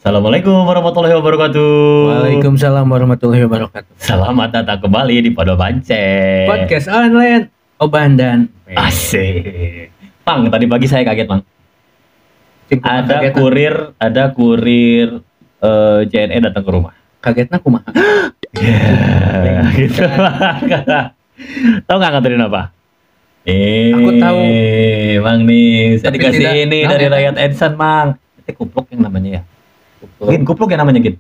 Assalamualaikum warahmatullahi wabarakatuh. Waalaikumsalam warahmatullahi wabarakatuh. Selamat datang kembali di Podo Banceng. Podcast online Oban dan Asik. Bang, tadi pagi saya kaget, Bang. Ada kaget, kurir JNE datang ke rumah. kagetnya kumaha? Ya, gitu. Tahu nggak nganterin apa? Aku tahu. Bang nih, saya Tapi dikasih tidak- ini kenapa dari ya? Rakyat Edson, Bang. Itu kupluk yang namanya ya. Kupluk. Gin, kupluk yang namanya Gin.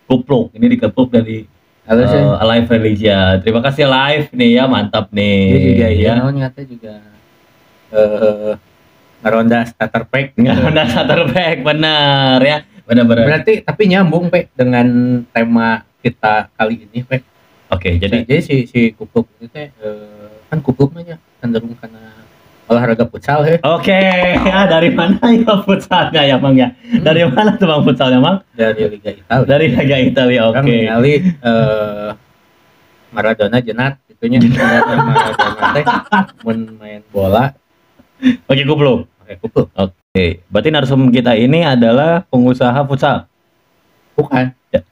Kupluk. Ini dikepluk dari Halo sih. Alive Religia. Terima kasih Live nih ya, mantap nih. Dia juga ya. naon nyata juga ngeronda starter pack. Nggak ada starter pack, bener ya. Bener-bener. Berarti tapi nyambung Pak dengan tema kita kali ini Pak. Oke, jadi Jadi si kupluk itu teh kan kupluk namanya cenderung karena olahraga futsal ya. oke. Ya, dari mana ya futsalnya ya, Bang ya? Dari mana tuh Bang futsalnya, Bang? Dari Liga Italia. Dari Liga Italia, Orang oke. ningali Maradona jenat itunya Maradona teh mun main bola Oke, kupluk. pakai kupluk. Oke, berarti narsum kita ini adalah pengusaha futsal. Bukan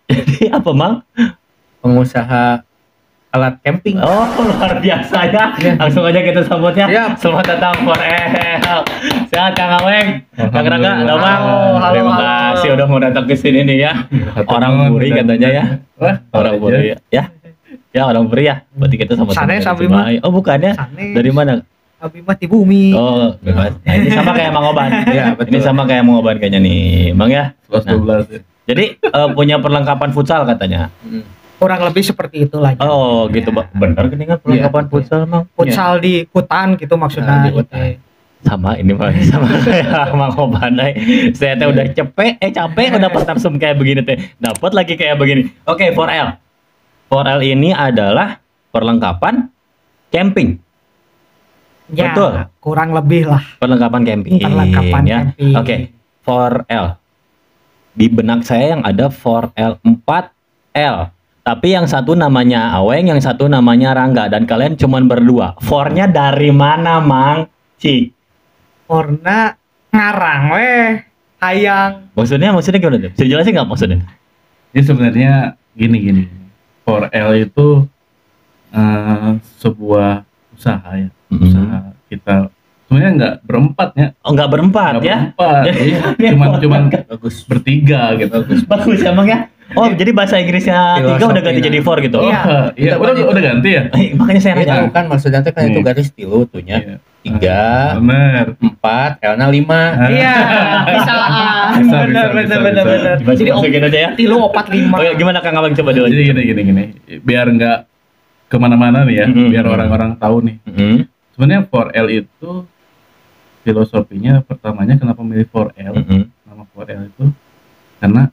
Jadi apa, Bang? pengusaha alat camping. Oh, luar biasa ya. Langsung aja kita sambut ya. Siap. Selamat datang for L. Sehat Kang Aweng, Kang Raga, halo Bang. Halo, Terima halo. kasih udah mau datang ke sini nih ya. Orang Puri katanya ya. Wah, Orang Puri ya. Ya, orang Puri ya. Berarti kita sama-sama. Sanes, dari Abi Cimahi. Oh, bukan ya? Sanes. Dari mana? Abi mah di bumi. Oh, bebas. Nah, ini sama kayak Mang Oban. Iya, betul. Ini sama kayak Mang Oban kayaknya nih, Bang ya. Plus 12 ya. Jadi punya perlengkapan futsal katanya. Kurang lebih seperti itulah. Oh, gitu, Bang. Benar kan dengan perlengkapan Iya. futsal, Bang? Futsal di hutan gitu maksudnya. Nah, di hutan. Sama ini mah sama kayak Mang Oban. Saya teh udah capek udah dapat narsum kayak begini teh. Dapat lagi kayak begini. Oke, 4L. 4L ini adalah perlengkapan camping. Ya, Betul. kurang lebih lah. Perlengkapan camping. Perlengkapan ya. camping. Oke, 4L. Di benak saya yang ada 4L, 4L. Tapi yang satu namanya Aweng, yang satu namanya Rangga, dan kalian cuman berdua. 4-nya dari mana, Mang? Ci. Karena ngarang weh, hayang. Maksudnya gimana tuh? Bisa jelasin nggak maksudnya? Jadi sebenarnya gini. 4L itu sebuah usaha ya. Usaha kita sebenarnya nggak berempat ya. Oh, nggak berempat Nggak ya? berempat. Iya. Cuman Bagus. bertiga gitu. Bagus emang ya? Oh, jadi bahasa Inggrisnya 3 udah ganti jadi 4 gitu? Iya. Oh, iya. Udah ganti ya? Makanya saya Itu nanya. kan maksudnya teh kan itu garis tilu tuh nya. Iya. 3, Bener. 4, L-nya 5. Iya, bisa. Bisa, Benar. bisa. Jadi Masukin aja ya. tilu 45. Oh, ya, gimana Kang Abang coba dulu? Jadi gini. Biar nggak kemana-mana nih ya. Biar orang-orang tahu nih. Sebenarnya 4L itu filosofinya pertamanya kenapa milih 4L? Nama 4L itu karena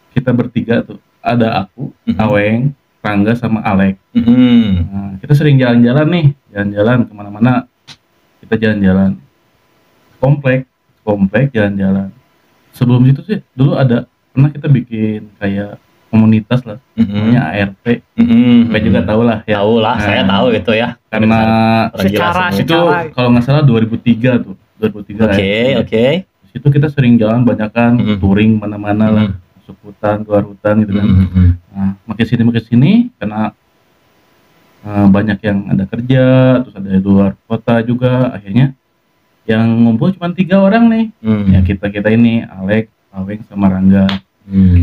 kita bertiga tuh ada aku, Aweng, Rangga sama Alek. Nah, kita sering jalan-jalan nih, jalan-jalan kemana-mana. Kita jalan-jalan komplek jalan-jalan. Sebelum itu sih dulu pernah kita bikin kayak komunitas lah, namanya ART. Saya juga tahu lah ya. Tahu lah, Nah, saya tahu itu ya. Karena Orang gila Secara- semua. itu Secara- kalau nggak salah 2003 tuh, 2003. Oke. Di situ kita sering jalan banyakan Mhm. touring mana-mana lah, masuk hutan, keluar hutan gitu kan. Nah, makin sini karena banyak yang ada kerja, terus ada di luar kota juga, akhirnya yang ngumpul cuma 3 orang nih. Ya kita ini Alek, Aweng sama Rangga.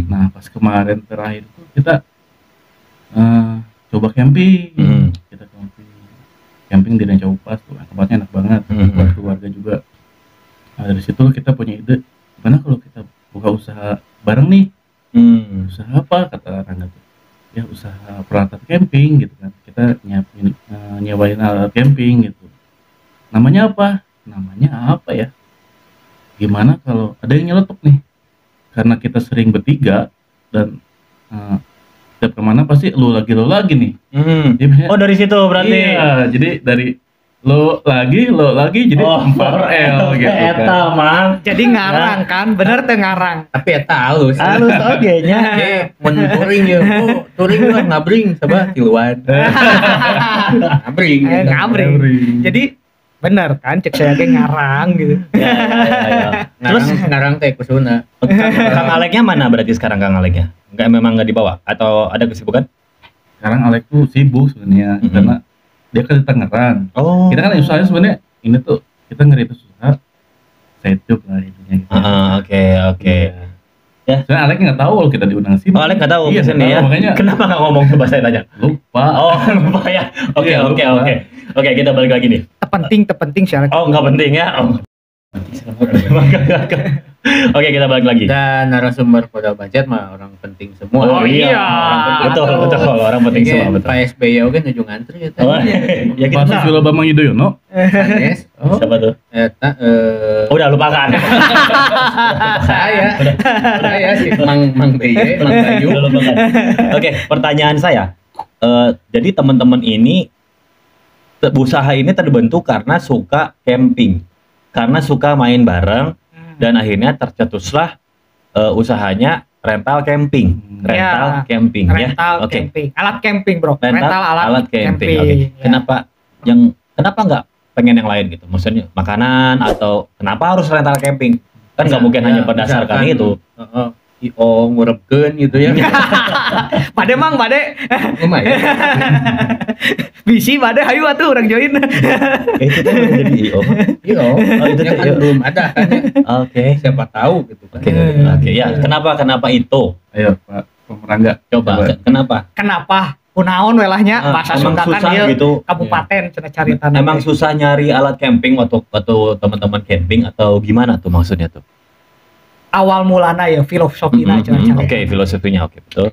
Nah, pas kemarin terakhir tuh kita coba camping. Kita camping di Ranca Upas tuh, tempatnya enak banget buat keluarga juga. Nah, dari situ kita punya ide, gimana kalau kita buka usaha bareng nih? Usaha apa? Kata Rangga tuh, ya usaha peralatan camping gitu kan. Kita nyewain alat camping gitu. Namanya apa ya? Gimana kalau ada yang nyeletuk nih? Karena kita sering bertiga dan setiap kemana pasti lo lagi nih. Jadi misalnya, Oh, dari situ berarti. iya, jadi dari lo lagi jadi 4L gitu kan. Eta, Mang. Jadi ngarang kan, bener teh ngarang. Tapi eta halus. Halus oge nya. Mun touring ya, touring lah ngabring coba tiluan. Ngabring. Ngabring. Jadi Bener kan, cek saya ge ngarang gitu. Ya. Terus ngarang teh kusuna. Kang Aleknya mana berarti sekarang Kang Aleknya? Memang nggak dibawa atau ada kesibukan? Sekarang Alek tuh sibuk sebenarnya karena dia kan di Tangerang. Oh. Kita kan usahanya sebenarnya ini tuh kita ngerintis usaha side job lah intinya gitu. Oke. Soalnya Alek nggak tahu kalau kita diundang sini. Oh, Alek nggak tahu Iya, kesini nggak ya. tahu, makanya Kenapa nggak ngomong, coba saya tanya. lupa. Oh, lupa ya. Oke, Iya, oke, lupa. oke. Oke, kita balik lagi nih. Terpenting sih Alex. Oh, nggak penting ya. Oh. Oke, kita balik lagi. Dan narasumber pada budget mah orang penting semua. Oh, iya. Betul. Orang penting semua, betul. Pak SBY oke nuju ngantri ya Oh, tadi. ya kita Pak Susilo Bambang Yudhoyono. Yes. Oh, siapa tuh? eta Udah lupakan. saya si Mang BY, Mang Bayu. Udah lupakan. Oke, pertanyaan saya. Jadi teman-teman ini usaha ini terbentuk karena suka camping, karena suka main bareng, dan akhirnya tercetuslah usahanya rental camping, Ya. camping ya. Rental Oke. camping, alat camping bro. Rental alat camping. Oke. Ya. Kenapa nggak pengen yang lain gitu? Maksudnya makanan atau kenapa harus rental camping? Kan nggak mungkin hanya berdasarkan itu. IO ngurebkeun gitu ya. Pade mang, pade. Lumayan. Bisi pade, ayo atuh orang join. Itu kan jadi IO. IO. Oh, itu Ya tuh kan IO. belum ada kan ya. Oke. Siapa tahu gitu kan. Oke. Ya, kenapa itu? Ayo Pak Pemerangga. Coba. Kenapa? Kenapa? Kunaon welahnya bahasa Emang Sunda kan susah ieu gitu. kabupaten cenah carita. Emang susah nyari alat camping waktu teman-teman camping atau gimana tuh maksudnya tuh? awal mulana ya filosofina cenah carita. Oke, filosofinya oke, betul.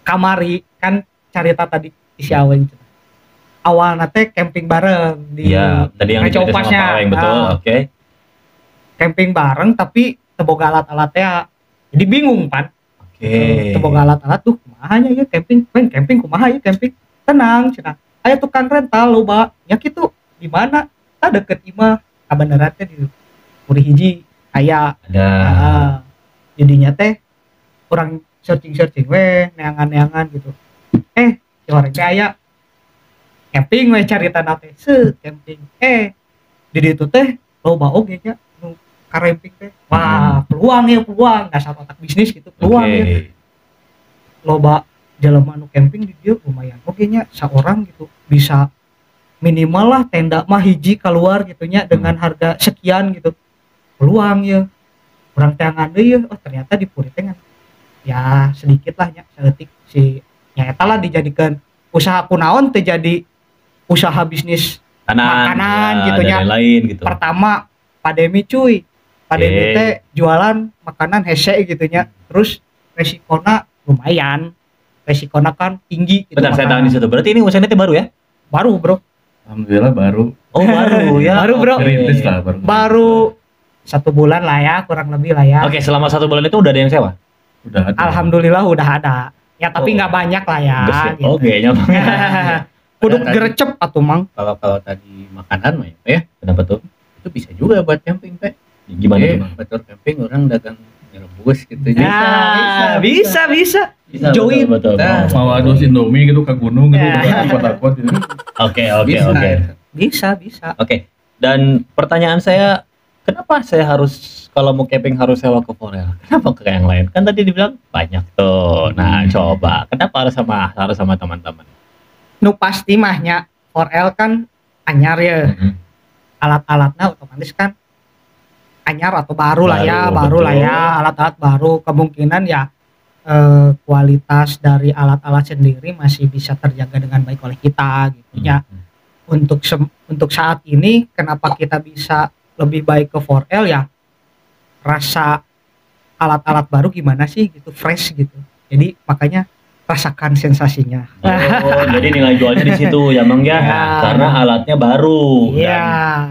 Kamari kan carita tadi isi awal cenah. Awalna teh camping bareng di Iya, tadi yang Reco dicerita sama Pasnya. Pak Weng, betul. Ah. Oke. Camping bareng tapi teboga alat-alatnya jadi bingung pan. Oke. Teboga alat-alat tuh kumaha ya camping, camping kumaha ya camping. Tenang cenah. Aya tukang rental loba. Nya kitu di mana? Tah deket imah kabeneran teh di Puri hiji aya. Ada. Jadinya teh kurang searching weh neangan gitu. Si orang teh aya camping weh carita teh camping. Di ditu teh loba oge nya nu karemping teh. Wah, peluang dasar otak bisnis gitu peluang ya. Loba jelema nu camping di dieu lumayan oge nya saorang gitu bisa minimal lah tenda mah hiji keluar gitunya dengan harga sekian gitu. Peluang ya kurang tangan deh ya, oh ternyata di Puri teh ya sedikit lah nya saeutik si nyata lah dijadikan usaha kunaon teh jadi usaha bisnis makanan ya, gitu dan nya. lain-lain gitu. Pertama pandemi cuy, pandemi Oke. teh jualan makanan hese gitu nya, terus resikona lumayan, resikona kan tinggi gitu. Bentar, saya tahan makanan. di situ. Berarti ini usahanya teh baru ya? Baru bro, Alhamdulillah baru. Oh, baru ya. Baru, bro. Oke. Ngerintis lah baru. baru 1 bulan lah ya, kurang lebih lah ya. Oke, selama 1 bulan itu udah ada yang sewa? Udah ada. Alhamdulillah udah ada. Ya tapi Oh. nggak banyak lah ya. Geus ya? Gitu. Oke, nyampe. Kudu Ada tadi. gerecep atuh mang. Kalau tadi makanan mah ya, Kenapa tuh? itu bisa juga buat camping, Pak. Gimana tuh, Bang? Betul camping orang dagang rebus gitu. Bisa. Join. Betul. Nah. Mau ada Indomie gitu ke gunung gitu, Ya. kuat-kuat gitu. Oke. Bisa. Bisa. Oke. Dan pertanyaan saya, kenapa saya harus kalau mau camping harus sewa ke Forel? Kenapa ke yang lain? Kan tadi dibilang banyak tuh. Nah, coba. Kenapa harus sama teman-teman? Nu pasti mahnya 4L kan anyar ya. Alat-alatnya otomatis kan anyar atau baru lah ya, Baru, betul. alat-alat baru. Kemungkinan ya kualitas dari alat-alat sendiri masih bisa terjaga dengan baik oleh kita gitu ya. Untuk saat ini kenapa kita bisa lebih baik ke 4L ya, rasa alat-alat baru gimana sih gitu, fresh gitu. Jadi makanya rasakan sensasinya. Oh, jadi nilai jualnya di situ ya, Bang ya. Ya. Karena alatnya baru. Iya.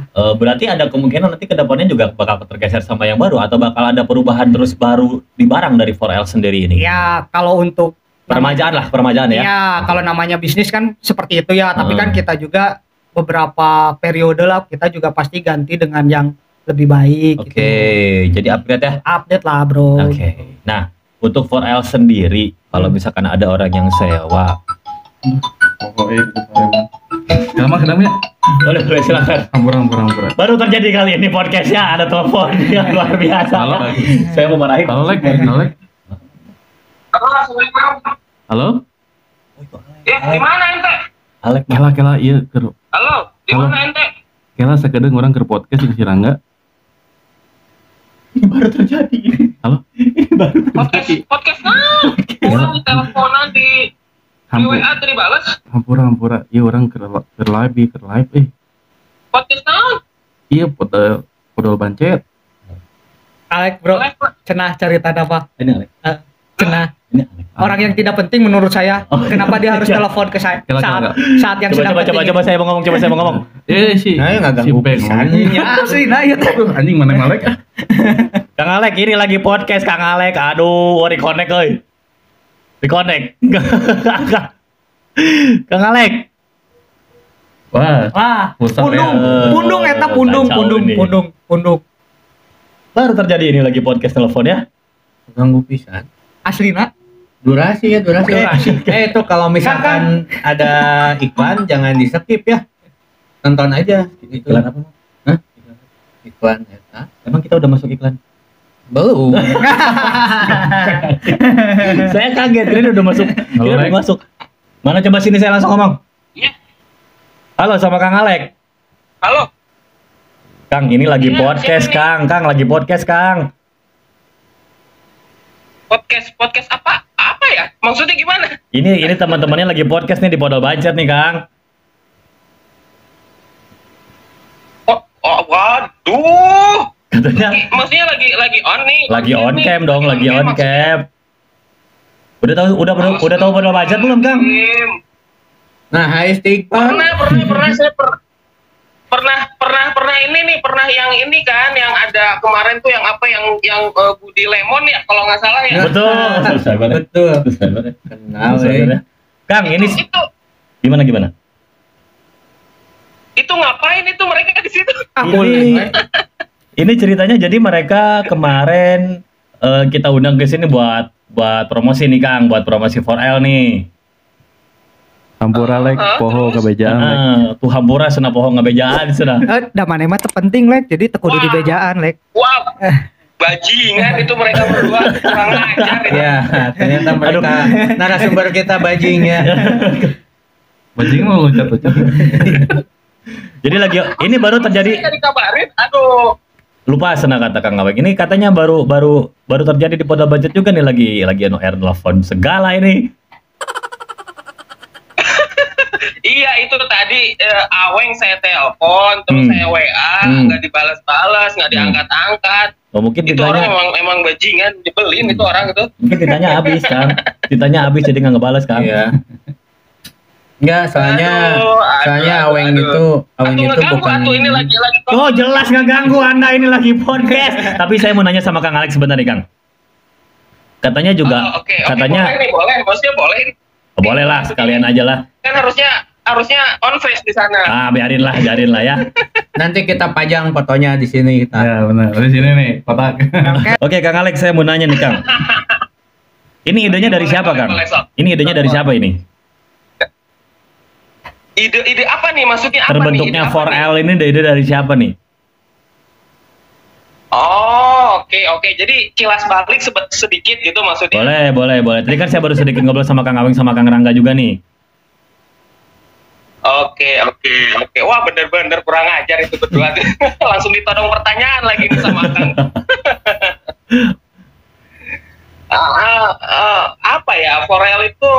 Dan, berarti ada kemungkinan nanti ke depannya juga bakal tergeser sama yang baru atau bakal ada perubahan terus baru di barang dari 4L sendiri ini. Ya, kalau untuk Permajaan ya. ya, kalau namanya bisnis kan seperti itu ya, tapi Hmm. kan kita juga beberapa periode lah kita juga pasti ganti dengan yang lebih baik Oke, gitu. jadi upgrade ya. Update lah, Bro. Oke. Nah, untuk 4L sendiri, kalau misalkan ada orang yang sewa, Pokoknya gitu Pak Ewan. Kenapa ya? Boleh silakan. Hampura. Baru terjadi kali ini podcastnya ada telepon yang luar biasa. Halo. Saya mau marahin. Halo, Lek. Halo. Ya, di mana ente? Alek, Kela iya keur. Halo, di Halo. mana ente? Kela sakedeung urang keur podcast jeung si Rangga. ini baru terjadi. Halo. Ini baru terjadi. Podcast nah. Orang di teleponan di WA tadi balas. Hampura. Iya urang keur live Podcast nah. Iya podol bancet. Alek bro, cenah cerita apa? Ini Alek. Cenah Ini Alek. orang yang tidak penting menurut saya. Kenapa dia harus telepon ke saya saat yang sedang penting? Coba saya mau ngomong. Si. Nah, enggak ganggu pisan. Ya asli nah ya. Aduh, anjing mana Malek? Kang Alek ini lagi podcast Kang Alek. Aduh, reconnect euy. Reconnect. Kang Alek. Wah, pusat ya. Pundung. Baru terjadi ini lagi podcast telepon ya. Ganggu pisan. Asli nak. Durasi. Itu kalau misalkan ada iklan jangan di skip ya. Tonton aja. Gitu. Iklan apa? Hah? Iklan eta. Emang kita udah masuk iklan? Belum. Saya kaget, kira udah masuk. Kira udah masuk. Mana coba sini saya langsung ngomong. Iya. Halo sama Kang Alek. Halo. Kang, ini lagi Iya, podcast, siapa ini? Kang. Kang lagi podcast, Kang. Podcast apa? Apa ya? Maksudnya gimana? Ini teman-temannya lagi podcast nih di Podol Bancet nih, Kang. Oh, waduh. Katanya Maksudnya lagi on nih. lagi on nih. cam dong, lagi on maksudnya. cam. Udah tahu Podol Bancet belum, Kang? Nah, hai istighfar. Pernah pernah yang ini kan yang ada kemarin tuh yang apa yang Budi Lemon ya kalau nggak salah ya. Betul. Kenal ya. Kang, ini itu gimana? itu ngapain itu mereka di situ? Ini ceritanya jadi mereka kemarin kita undang ke sini buat promosi nih, Kang, buat promosi 4L nih. Hampura Lek, poho kabejaan Lek. Tuh hampura cenah poho ngabejaan cenah. Da mana mah terpenting lek, jadi tekudu di bejaan lek. Wow, bajingan itu mereka berdua kurang ajar itu. Ya, ternyata mereka narasumber kita bajingnya. Bajing lo loncat-loncat. Jadi lagi ini baru terjadi, Saya dikabarin, aduh. lupa cenah kata Kang Awek. Ini katanya baru terjadi di Podol Budget juga nih, lagi air telepon segala ini. Iya itu tadi Aweng saya telepon terus saya WA nggak dibalas-balas nggak diangkat-angkat. Oh, mungkin Itu ditanya, orang emang bajingan nyebelin itu orang itu. mungkin ditanya habis, Kang. Ditanya habis jadi nggak ngebales, Kang. Iya. Enggak, soalnya Aweng itu ngeganggu, bukan. atuh, ini lagi Oh, jelas nggak ganggu Anda ini lagi podcast. Tapi saya mau nanya sama Kang Alex sebentar nih, Kang. Katanya juga, Oke, katanya boleh nih, boleh, maksudnya boleh. boleh lah, sekalian aja lah. Kan harusnya on face di sana. Ah, biarin lah ya. Nanti kita pajang fotonya di sini kita. Ya benar. Di sini nih kotak. Oke, Kang Alex, saya mau nanya nih, Kang. Ini idenya dari siapa, Kang? boleh, Sob. Ini idenya dari siapa ini? Ide apa nih maksudnya apa Terbentuknya nih? Ide apa 4L ini ide dari siapa nih? Oh, oke. Jadi kilas balik sedikit gitu maksudnya. Boleh. Tadi kan saya baru sedikit ngobrol sama Kang Aweng sama Kang Rangga juga nih. Oke. Wah, bener-bener kurang ajar itu berdua. Langsung ditodong pertanyaan lagi nih sama Kang. Apa ya? 4L itu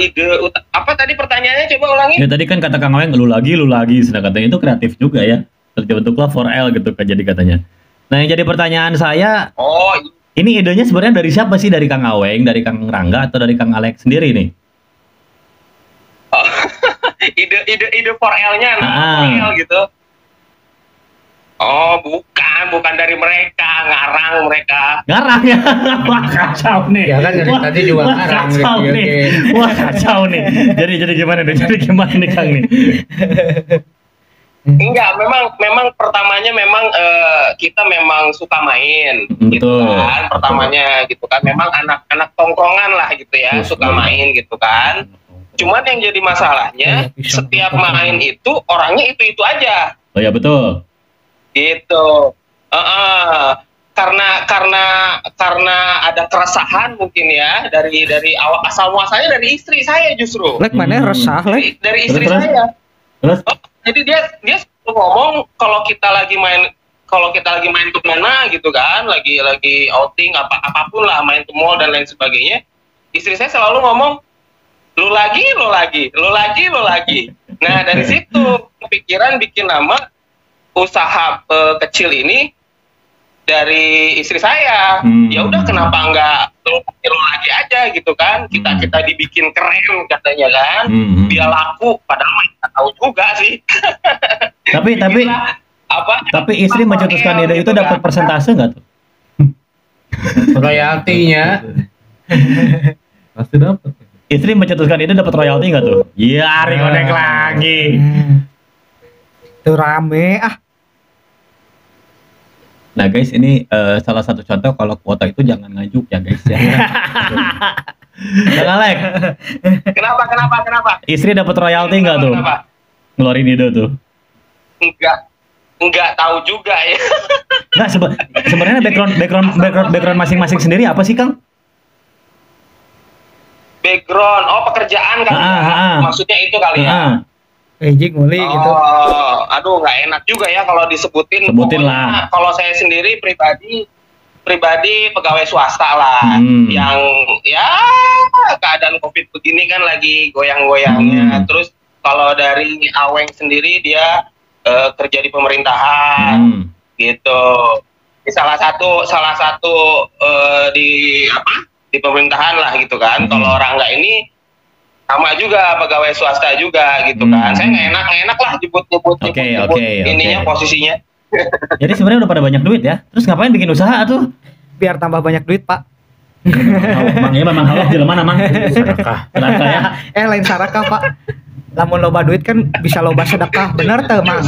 ide apa tadi pertanyaannya coba ulangi? Ya tadi kan kata Kang Aweng lu lagi, sedang katanya itu kreatif juga ya. Terbentuklah 4L gitu kan jadi katanya. Nah, yang jadi pertanyaan saya, Oh, ini idenya sebenarnya dari siapa sih? Dari Kang Aweng, dari Kang Rangga, atau dari Kang Alex sendiri nih? ide 4L-nya nama 4L gitu. Oh, bukan dari mereka, ngarang mereka. Ngarang ya? Wah, kacau nih. Ya kan dari tadi juga Wah, ngarang. kacau Oke. nih. Wah, kacau nih. Jadi gimana nih Kang nih? Enggak, memang pertamanya memang kita memang suka main gitu Betul. kan. Pertamanya gitu kan memang anak-anak tongkrongan lah gitu ya, suka main gitu kan. Cuman yang jadi masalahnya setiap main itu orangnya itu aja. Oh ya betul. Gitu. Karena ada keresahan mungkin ya dari awal, asal muasalnya dari istri saya justru. Lek mana resah lek? Dari istri Terus? saya. Terus? Jadi dia ngomong kalau kita lagi main kemana gitu kan, lagi outing apapun lah, main ke mall dan lain sebagainya, istri saya selalu ngomong lu lagi. Nah dari situ kepikiran bikin nama usaha kecil ini dari istri saya. Ya udah kenapa enggak lu lagi aja gitu kan, kita dibikin keren katanya kan, dia laku, padahal nggak tahu juga sih. Tapi istri mencetuskan ide itu dapat persentase nggak tuh? Royaltinya Pasti dapat. Istri mencetuskan ide dapat royalti nggak tuh? Iya, reconnect lagi. Itu rame Nah guys, ini salah satu contoh kalau kuota itu jangan ngajuk ya guys ya. Jangan like. Kenapa? Istri dapat royalti nggak tuh? Kenapa? Ngeluarin ide tuh? Enggak tahu juga ya. Nggak, sebenarnya background masing-masing sendiri apa sih Kang? Background, pekerjaan kali ya. Maksudnya itu kali ya. Jing nguli gitu. Aduh nggak enak juga ya kalau disebutin. Sebutin lah. Kalau saya sendiri pribadi pegawai swasta lah, yang ya keadaan COVID begini kan lagi goyang-goyangnya. Terus kalau dari Aweng sendiri dia kerja di pemerintahan, gitu. Salah satu di pemerintahan lah gitu kan. Kalau Rangga ini sama juga pegawai swasta juga gitu kan. Saya nggak enak lah nyebut ininya posisinya. Jadi sebenarnya udah pada banyak duit ya. Terus ngapain bikin usaha tuh? Biar tambah banyak duit Pak. Memang halal jelema namang. Sedekah ya. Lain sarakah Pak. Lamun loba duit kan bisa loba sedekah, bener teh Mang.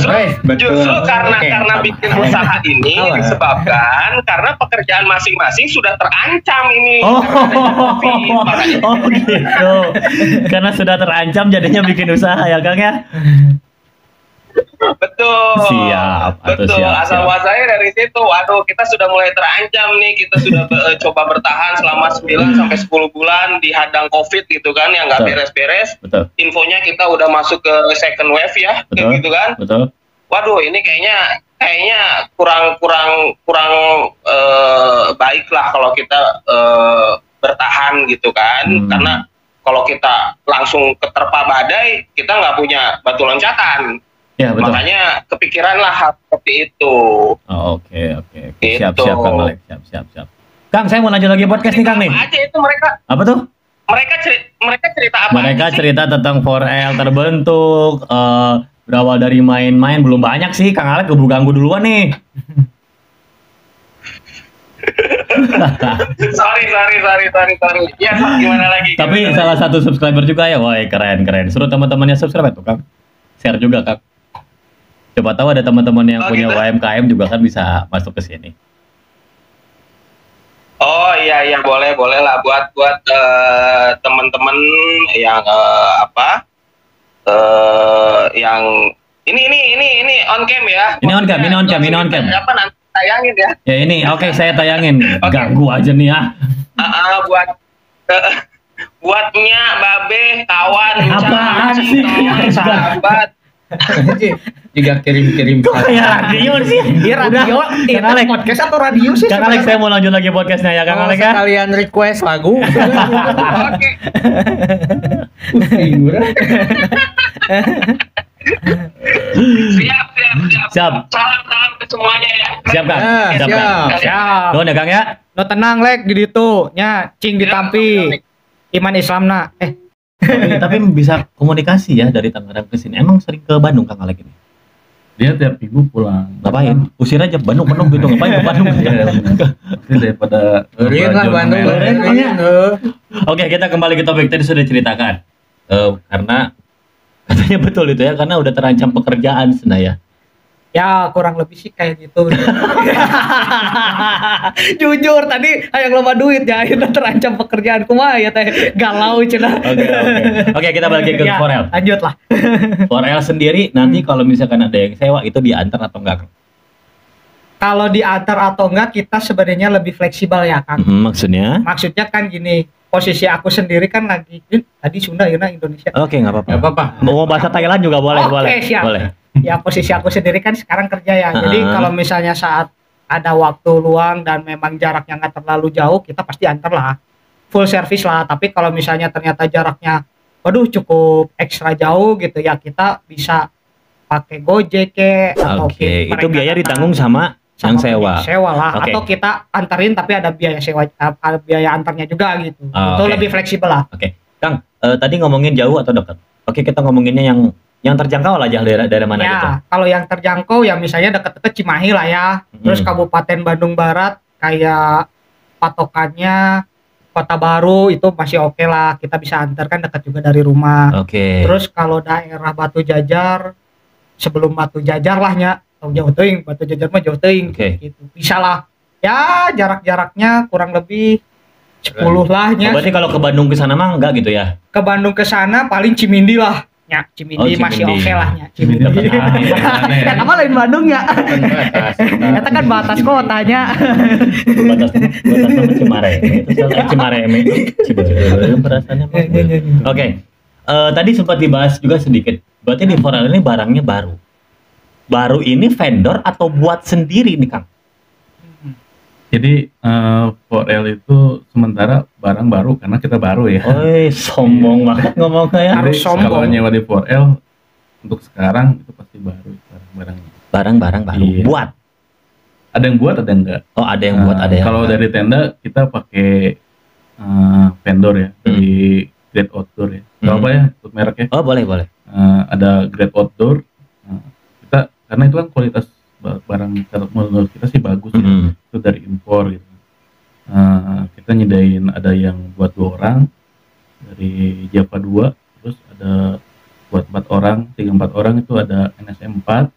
Justru karena bikin usaha ini disebabkan karena pekerjaan masing-masing sudah terancam ini. Gitu. Karena sudah terancam jadinya bikin usaha ya Kang ya. Betul. Siap. Asal muasalnya dari situ. Waduh, kita sudah mulai terancam nih. Kita sudah coba bertahan selama 9 sampai 10 bulan dihadang COVID gitu kan, yang nggak beres-beres. Betul. Infonya kita udah masuk ke second wave ya, gitu kan. Betul. Waduh, ini kayaknya kurang baik lah kalau kita bertahan gitu kan. Karena kalau kita langsung keterpa badai, kita nggak punya batu loncatan. Ya, betul. Makanya kepikiran lah hal seperti itu. Oke. Gitu. Siap Kang Alek. Siap. Kang, saya mau lanjut lagi podcast nih Kang nih. Apa aja itu mereka? Apa tuh? Mereka cerita apa? Mereka cerita tentang 4L terbentuk, berawal dari main-main, belum banyak sih. Kang Alek keburu ganggu duluan nih. sorry. Ya, gimana lagi? Tapi salah satu subscriber juga ya, wah keren. Suruh teman-temannya subscribe tuh Kang. Share juga Kang. Coba tahu ada teman-teman yang punya gitu? UMKM juga kan bisa masuk ke sini. Oh iya boleh lah buat teman-teman yang yang ini on cam ya. Ini on cam. Apa nanti tayangin ya? Ya ini oke, saya tayangin. Ganggu aja nih ya. Buatnya babe kawan apaan sih sahabat. Juga kirim kok kayak radio sih? Iya radio. Kang Alek podcast atau radio sih? Kang Alek, saya mau lanjut lagi podcastnya ya Kang Alek ya. Kalian request lagu. Oke. Siap. Salam ke semuanya ya. Siap Kang. Siap. Doon ya Kang ya. Lo tenang Lek di ditu nya cing ditampi. Iman Islamna. Tapi bisa komunikasi ya dari Tangerang ke sini. Emang sering ke Bandung Kang Alek ini? Dia tiap minggu pulang. Ngapain? Usir aja Bandung gitu. Ngapain ke Bandung? Pasti daripada Bandung. Oke, kita kembali ke topik tadi sudah ceritakan. Karena katanya betul itu ya, karena udah terancam pekerjaan sebenarnya. Ya kurang lebih sih kayak gitu. Jujur tadi yang loba duit ya, akhirnya terancam pekerjaan kumaha ya teh galau cenah. Oke, kita balik ke Ya, 4L. lanjut lah. 4L sendiri nanti kalau misalkan ada yang sewa itu diantar atau enggak? Kalau diantar atau enggak kita sebenarnya lebih fleksibel ya Kang. Maksudnya? Maksudnya kan gini, posisi aku sendiri kan lagi tadi Sunda ya Indonesia. Oke, nggak apa-apa. Nggak apa-apa. Mau bahasa Thailand juga boleh, Oke, boleh. siap. Boleh. Ya posisi aku sendiri kan sekarang kerja ya. Jadi kalau misalnya saat ada waktu luang dan memang jaraknya nggak terlalu jauh, kita pasti antar lah. Full service lah. Tapi kalau misalnya ternyata jaraknya, waduh cukup ekstra jauh gitu ya, kita bisa pakai Gojek atau Oke, itu biaya ditanggung sama yang sewa. Sewa lah. Oke. Atau kita anterin tapi ada biaya sewa, ada biaya antarnya juga gitu. Itu Oke. lebih fleksibel lah. Oke, Kang, tadi ngomongin jauh atau dekat? Oke, kita ngomonginnya yang terjangkau lah, aja daerah mana gitu. Ya, kalau yang terjangkau ya misalnya dekat-dekat Cimahi lah ya. Terus Kabupaten Bandung Barat kayak patokannya Kota Baru itu masih oke lah. Kita bisa antar kan dekat juga dari rumah. Oke. Terus kalau daerah Batu Jajar, sebelum Batu Jajar lah nya, jauh teuing, Batu Jajar mah jauh teuing gitu. Bisa lah. Ya, jarak-jaraknya kurang lebih 10 lah nya. Berarti kalau ke Bandung ke sana mah enggak gitu ya? Ke Bandung ke sana paling Cimindi lah. Ya, Cimindi masih Cimindi. oke lah nya. Cimindi. Ya, nama lain Bandung ya. Kita kan batas kotanya. batas nama Cimarem. Itu soal Cimarem itu Ciberem perasaannya mah. Oke. Tadi sempat dibahas juga sedikit. Berarti di 4L ini barangnya baru. Baru ini vendor atau buat sendiri nih, Kang? Jadi 4L itu sementara barang baru karena kita baru ya. Oi, sombong banget ngomong kayak. Harus Jadi sombong. kalau nyewa di 4L untuk sekarang itu pasti baru barang-barangnya. Barang-barang baru. Iya. Buat. Ada yang buat, ada yang enggak. Oh, ada yang buat, ada yang Kalau enggak. dari tenda kita pakai vendor ya, dari Great Outdoor ya. Gak apa ya untuk mereknya. Oh, boleh, boleh. Ada Great Outdoor. Kita karena itu kan kualitas barang menurut kita sih bagus ya. Itu dari impor gitu. Kita nyedain ada yang buat 2 orang dari Java 2, terus ada buat 4 orang, 3-4 orang itu ada NSM 4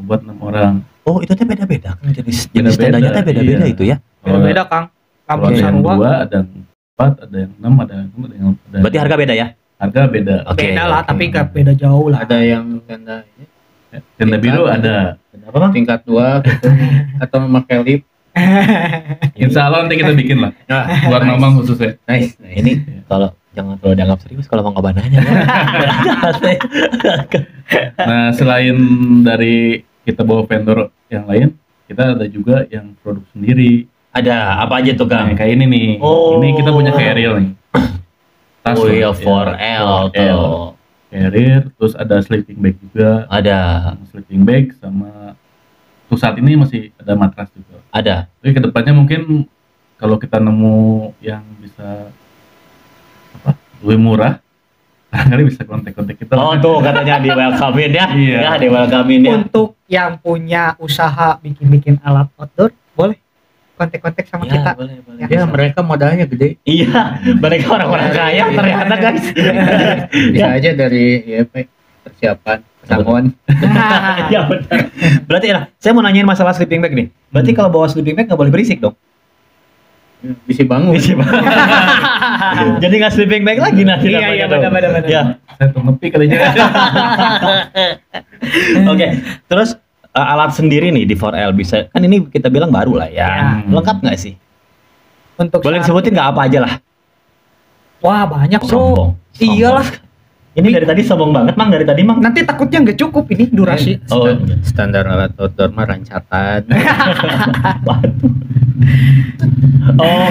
buat 6 orang. Oh, itu teh beda-beda kan jenis Beda-beda, tendanya teh beda-beda iya. itu ya. Beda-beda Kang. Kalau Kampung yang Sarua 2 ada yang 4, ada yang 6, ada yang 6, ada yang Berarti harga beda ya? harga beda. Oke. beda lah, tapi gak beda jauh lah. Ada yang tenda ini, Tenda biru ada. Apa, Bang? tingkat 2 gitu. Atau memakai lift. Insya Allah nanti kita bikin lah. Nah, Buat Mamang khususnya. nice. Ini kalau jangan terlalu dianggap serius kalau mau ngebananya. Nah, selain dari kita bawa vendor yang lain, kita ada juga yang produk sendiri. Ada apa aja tuh, Nah, Kang? kayak ini nih. Oh. Ini kita punya carrier nih. Tas Oh iya, lah, 4L ya. tuh. Carrier, terus ada sleeping bag juga. Ada, Sleeping bag sama untuk saat ini masih ada matras juga. ada. Tapi kedepannya mungkin kalau kita nemu yang bisa lebih murah, barangkali bisa kontak-kontak kita. Oh tuh katanya di welcome-in ya. Iya. Ya, di welcome-in ya. Untuk yang punya usaha bikin-bikin alat outdoor, boleh kontak-kontak sama kita. boleh, boleh. Ya, Ya, mereka modalnya gede. Iya, mereka orang-orang kaya ternyata guys. Bisa aja dari persiapan, pesangon. Ya benar. Berarti lah, saya mau nanyain masalah sleeping bag nih. Berarti kalau bawa sleeping bag nggak boleh berisik dong? Bisa bangun. Jadi nggak sleeping bag lagi nanti. Iya, namanya iya, tuh. benar. Ya, Saya tuh ngepi kalinya. oke. Terus alat sendiri nih di 4L bisa kan ini kita bilang baru lah ya. Ya. Lengkap nggak sih? Untuk Boleh saat disebutin ini- nggak apa aja lah? Wah, banyak, Bro. Sombong. Iyalah. Ini dari tadi sombong banget, Mang. Dari tadi, Mang. Nanti takutnya nggak cukup ini durasi. Oh, Standar alat outdoor mah rancatan. oh,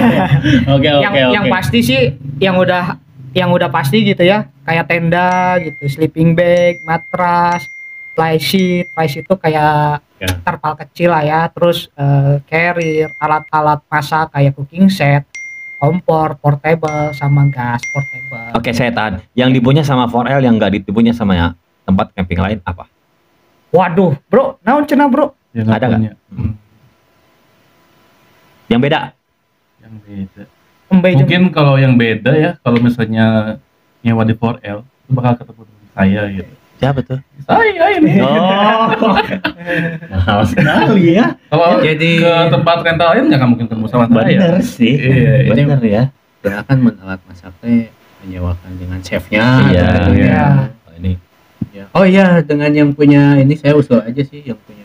oke, Yang pasti sih yang udah pasti gitu ya, kayak tenda gitu, sleeping bag, matras, fly sheet itu kayak Ya. terpal kecil lah ya, terus carrier, alat-alat masak kayak cooking set, kompor portable sama gas portable. Oke, saya tahan. Yang dipunya sama 4L yang nggak dipunya sama ya, tempat camping lain apa? Waduh, Bro, naon cenah, Bro? Yang nggak Ada nggak? punya. Yang beda? Yang beda. Embe jeung- Mungkin kalau yang beda ya, kalau misalnya nyewa di 4L itu bakal ketemu dengan saya gitu. Siapa tuh? Saya ini. Oh, mahal sekali ya. Kalau Jadi- ke tempat rental lain nggak mungkin ketemu sama saya. Bener sih. Iya, Bener ya. Silakan alat masaknya menyewakan dengan chefnya. Iya. Iya. Oh, ini. Ya. Oh iya, dengan yang punya ini saya usul aja sih yang punya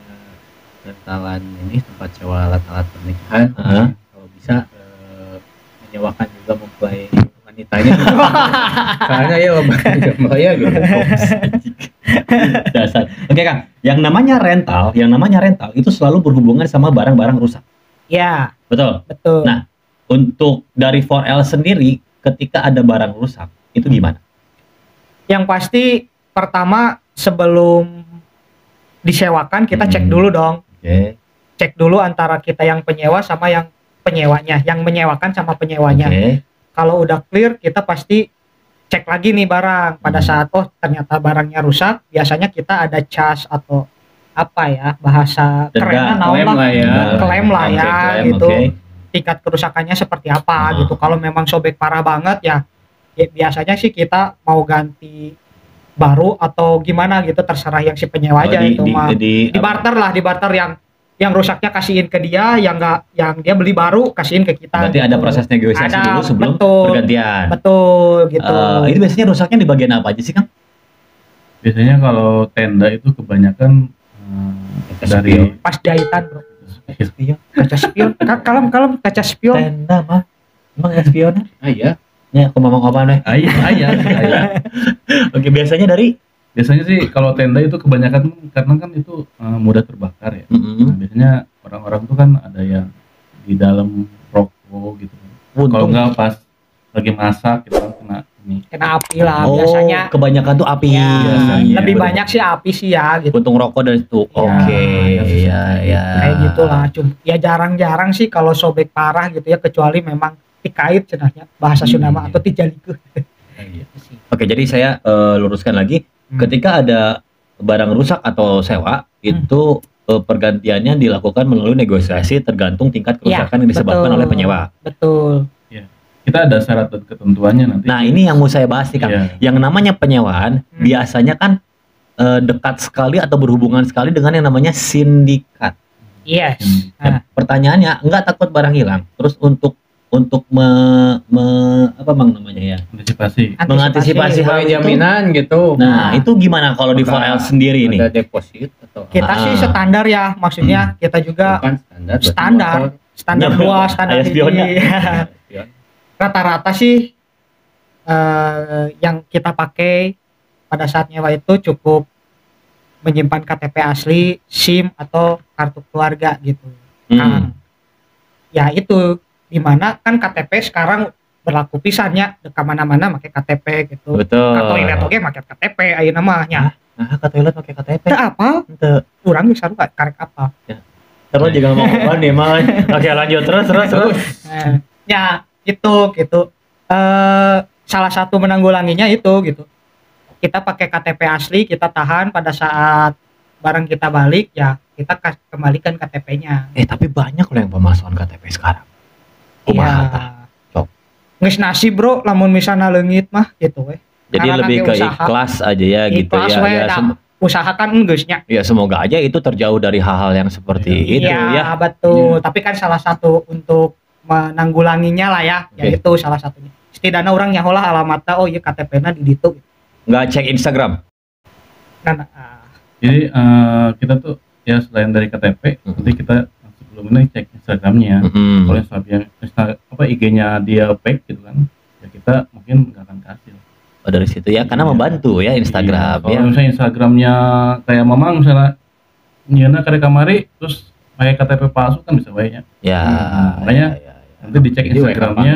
rentalan ini tempat sewa alat-alat pernikahan. Heeh. Kalau bisa menyewakan juga mempelai wanitanya. Soalnya ya bahaya gitu. Dasar. Oke Kang, yang namanya rental itu selalu berhubungan sama barang-barang rusak. Ya, Betul. betul. Nah, untuk dari 4L sendiri ketika ada barang rusak itu gimana? Yang pasti pertama sebelum disewakan kita cek Hmm. dulu dong. Oke. Cek dulu antara kita yang penyewa sama yang penyewanya, yang menyewakan sama penyewanya. Oke. Kalau udah clear kita pasti cek lagi nih barang. Pada saat ternyata barangnya rusak, biasanya kita ada cas atau apa ya bahasa Denda, kerennya naon klaim lah ya. Klaim lah Oke, ya klaim, gitu. oke. Tingkat kerusakannya seperti apa Ah. gitu. Kalau memang sobek parah banget ya biasanya sih kita mau ganti baru atau gimana gitu, terserah yang si penyewa aja itu mah. Di barter lah, di barter yang rusaknya kasihin ke dia, yang dia beli baru kasihin ke kita. Berarti ada gitu. proses negosiasi Ada, dulu sebelum betul. pergantian. Betul gitu. Itu biasanya rusaknya di bagian apa aja sih Kang? Biasanya kalau tenda itu kebanyakan dari Pas jahitan bro, kaca spion. Kalem kaca spion. Tenda mah. Emang espionnya? Ah iya. Ya, aku ngomong apa nih? ayah. Oke, biasanya dari Biasanya sih kalau tenda itu kebanyakan karena kan itu mudah terbakar ya. Nah, biasanya orang-orang tuh kan ada yang di dalam rokok gitu. Kalau nggak pas lagi masak gitu kan kena ini. Kena api lah biasanya. Kebanyakan tuh api. Ya, biasanya. lebih Bener. banyak sih api sih ya gitu. Puntung rokok dan itu. Ya, Oke, ya. Kayak gitulah. Ya jarang-jarang sih kalau sobek parah gitu ya, kecuali memang dikait cenahnya bahasa Sunda mah atau tijalikuh. Oke, jadi saya luruskan lagi. Ketika ada barang rusak atau sewa, itu pergantiannya dilakukan melalui negosiasi tergantung tingkat kerusakan yang disebabkan betul. oleh penyewa. Betul. Kita ada syarat dan ketentuannya nanti. Nah, ini yang mau saya bahas nih Kang. Iya. Yang namanya penyewaan biasanya kan dekat sekali atau berhubungan sekali dengan yang namanya sindikat. Yes. Nah, pertanyaannya, enggak takut barang hilang? Terus untuk apa bang namanya ya? Mengantisipasi hal itu. Jaminan gitu. Nah, itu gimana kalau di Apakah 4L sendiri nih? Ada deposit atau Kita sih standar ya, maksudnya kita juga bukan standar. standar Ya, luas, standar ada spionnya. tinggi. Rata-rata sih yang kita pakai pada saat nyewa itu cukup menyimpan KTP asli, SIM atau kartu keluarga gitu. Kang. Ya itu dimana kan KTP sekarang berlaku pisannya ke mana-mana pakai KTP gitu. Betul. Atau toilet oge pakai KTP ayeuna namanya. Nah, ke toilet pakai KTP. Teu apa? Teu. Urang geus karek apa. Terus juga ngomong apa nih, Mal? Oke, lanjut terus. Ya, gitu. Salah satu menanggulanginya itu gitu. Kita pakai KTP asli, kita tahan pada saat barang kita balik ya, kita kembalikan KTP-nya. Tapi banyak loh yang pemalsuan KTP sekarang. Kumaha tah? Sok. Geus nasib bro, lamun misalnya leungit mah gitu weh. Jadi Karena lebih ge ke usaha. ikhlas aja ya gitu Ikhlas ya. we, Ya, dah. Usaha kan geusnya. ya semoga aja itu terjauh dari hal-hal yang seperti itu Iya, ya. betul. Tapi kan salah satu untuk menanggulanginya lah ya, yaitu salah satunya. Setidaknya orang nyaholah alamatnya, oh iya KTP-nya di ditu. Nggak cek Instagram. Nah, Jadi kita tuh ya selain dari KTP, nanti kita sebelum ini cek Instagramnya. Kalau Instagram IG-nya dia fake gitu kan, ya kita mungkin nggak akan kasih. Oh, dari situ ya, karena membantu ya Instagram Kalau ya. misalnya Instagramnya kayak Mamang misalnya nyeuna ke kamari terus pakai KTP palsu kan bisa baiknya. Ya. Makanya nanti dicek Instagramnya.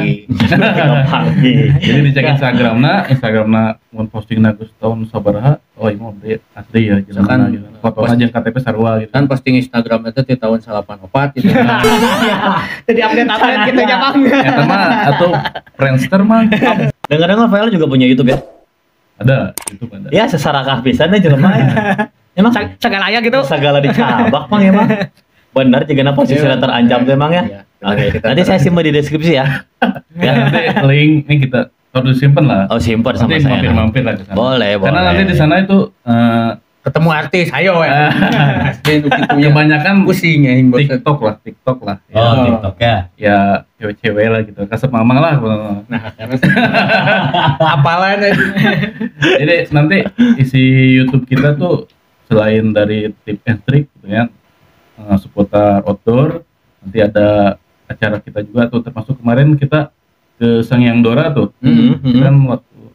Jadi dicek Instagramnya mau posting Gus tahun sabaraha, oh ini mau asli ya jelas Kan gitu. Foto aja KTP sarua gitu. Kan posting Instagram itu di tahun 84 gitu. jadi update gitu ya bang. Eta mah atau Friendster mah Dengar-dengar Fael juga punya YouTube ya? ada YouTube ada. Ya, sesarakah pisannya jelema ya. Emang Segala ya gitu. segala dicabak Bang emang. Benar jika posisinya terancam tuh emang ya. Iya. Oke, nanti saya simpan di deskripsi ya. Ya nanti link ini kita Harus disimpan lah. Oh, simpan sama nanti saya. mampir lah ke sana. Boleh. Karena nanti di sana itu Ketemu artis, ayo ya. Asli gitu ya. kebanyakan Pusing ya TikTok lah. Oh, TikTok ya. Ya cewek-cewek lah gitu. Kasep mamang lah. Nah, terus apalan aja. Jadi nanti isi YouTube kita tuh selain dari tips and trick gitu ya, seputar outdoor, nanti ada acara kita juga tuh, termasuk kemarin kita ke Sangyang Dora tuh. Kan waktu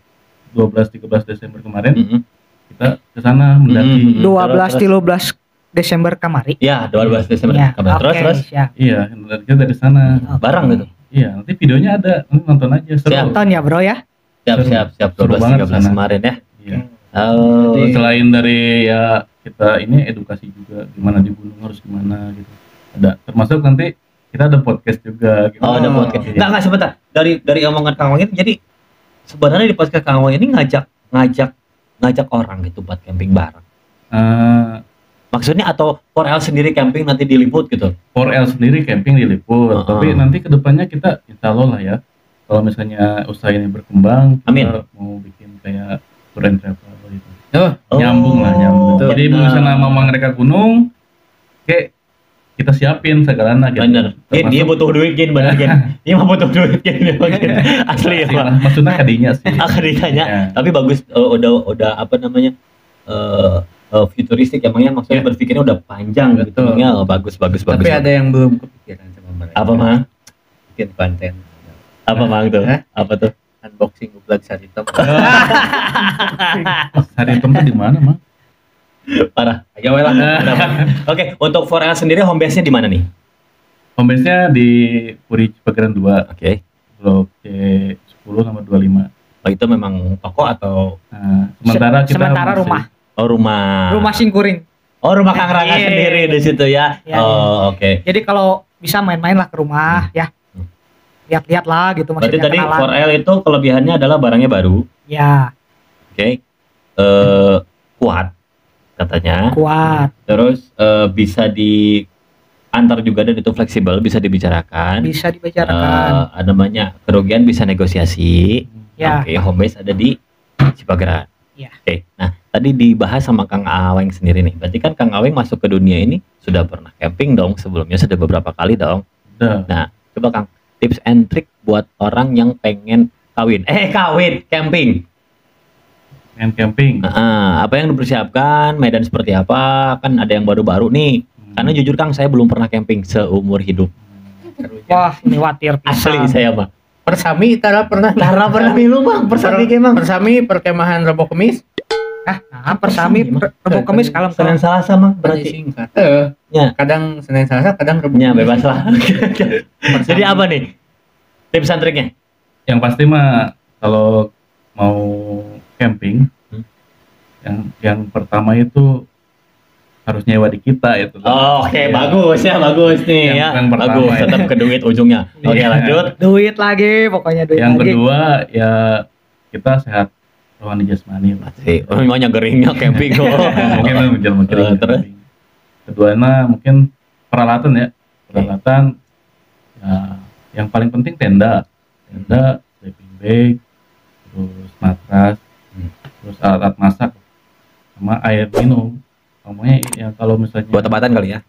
12-13 Desember kemarin kita ke sana mendaki. 12-13 Desember kemari. Ya, 12 Desember. Ya, Terus. siap. Iya, kita dari sana. Bareng gitu. Iya, nanti videonya ada, nanti nonton aja. Seru. Siap. Nonton ya bro ya. Siap. Seru 12 banget 13 sana. kemarin ya. Iya. Oh, Jadi, selain dari ya kita ini edukasi juga gimana di gunung harus gimana gitu. Ada termasuk nanti kita ada podcast juga gitu. ada podcast. Iya. Enggak sebentar. Dari omongan Kang Wang itu, jadi sebenarnya di podcast Kang Wang ini ngajak orang gitu buat camping bareng. Maksudnya atau 4L sendiri camping nanti diliput gitu? 4L sendiri camping diliput, tapi nanti kedepannya kita insya Allah lah ya. Kalau misalnya usaha ini berkembang, kita mau bikin kayak tour and travel gitu. Nyambung. Betul. Jadi misalnya mau mereka gunung, kayak kita siapin segalanya gitu. Bener. Dia butuh duit gin, bener gin. Dia mah butuh duit gin. Asli ya Pak. Maksudnya kadinya sih. Kadinya. Ya. Tapi bagus, udah apa namanya, futuristik emangnya, maksudnya berpikirnya udah panjang gitu. Ya, bagus. Tapi ada yang belum kepikiran sama mereka. Apa Mang? Bikin konten. Apa Mang tuh? Apa tuh? Unboxing Ublak Saritom. Saritom tuh di mana, Mang? Parah. Ayo lah. Oke, untuk 4L sendiri home base-nya di mana nih? Home base-nya di Puri Cipageran 2. Oke. Blok C10 nomor 25. Oh, itu memang toko atau Sementara kita Sementara masih- rumah. oh rumah? Rumah Singkuring. Oh, rumah Kang Rangga Iya. sendiri di situ ya. Iya, Oh, oke. Jadi kalau bisa main-main lah ke rumah ya. Lihat-lihat lah gitu Berarti maksudnya, tadi kenalan. 4L itu kelebihannya adalah barangnya baru. Ya, Oke. Kuat katanya. kuat, Terus bisa diantar juga dan itu fleksibel, bisa dibicarakan. bisa dibicarakan. Namanya kerugian bisa negosiasi. Ya. Oke, home base ada di Cipageran. Ya. Oke. Nah, tadi dibahas sama Kang Aweng sendiri nih. Berarti kan Kang Aweng masuk ke dunia ini sudah pernah camping dong sebelumnya, sudah beberapa kali dong. Udah. Nah, coba Kang, tips and trick buat orang yang pengen camping. Pengen camping. Apa yang dipersiapkan, medan seperti apa, kan ada yang baru-baru nih. Karena jujur Kang, saya belum pernah camping seumur hidup. Wah, ini watir Asli pisan. saya mah. Persami Tara pernah. milu Bang, Persami perkemahan Rebo Kemis. Nah, persami Rebo Kemis kalem Senin Selasa Bang, berarti. Singkat. Ya. Kadang Senin Selasa, kadang Rebo. Ya, bebas lah. Jadi apa nih tips and triknya? Yang pasti mah kalau mau camping, yang pertama itu harus nyewa di kita itu. Oh, oke, Ya. bagus nih Yang ya. pertama Bagus, ya. tetap ke duit ujungnya. Oke, Iya. lanjut. Duit lagi, pokoknya duit Yang lagi. kedua ya kita sehat rohani jasmani lah. Sih, namanya geringnya camping kok. Mungkin menjelma Terus? Keduanya mungkin peralatan ya. Peralatan ya, yang paling penting tenda, sleeping bag, terus matras, terus alat masak, sama air minum. Ngomongnya ya kalau misalnya Buat obatan kali ya.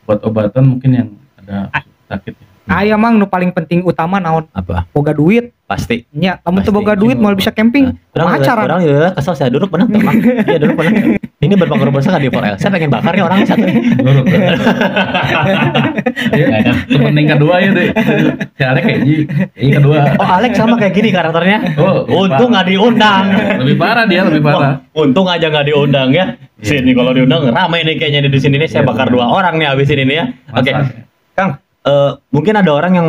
buat obatan mungkin yang ada sakit ya. Aya mang nu paling penting utama naon? Apa? Boga duit. Pasti. Nya, lamun teu Pasti. boga duit mau bisa camping. Orang Pacaran. kesel saya duduk pernah teman. Iya duduk pernah. Ini berpengaruh besar di 4L. Saya pengen bakar nih orang satu nih. Menurut ya, penting kedua ya deh. Si Alek kayak ini kedua. Oh, Alex sama kayak gini karakternya. Oh, Untung nggak diundang. lebih parah dia, lebih parah. Untung aja nggak diundang ya. Sini kalau diundang ramai nih kayaknya di sini nih. Saya Iya, bakar benar. 2 orang nih abis ini nih ya. Oke, Masak. Kang. Mungkin ada orang yang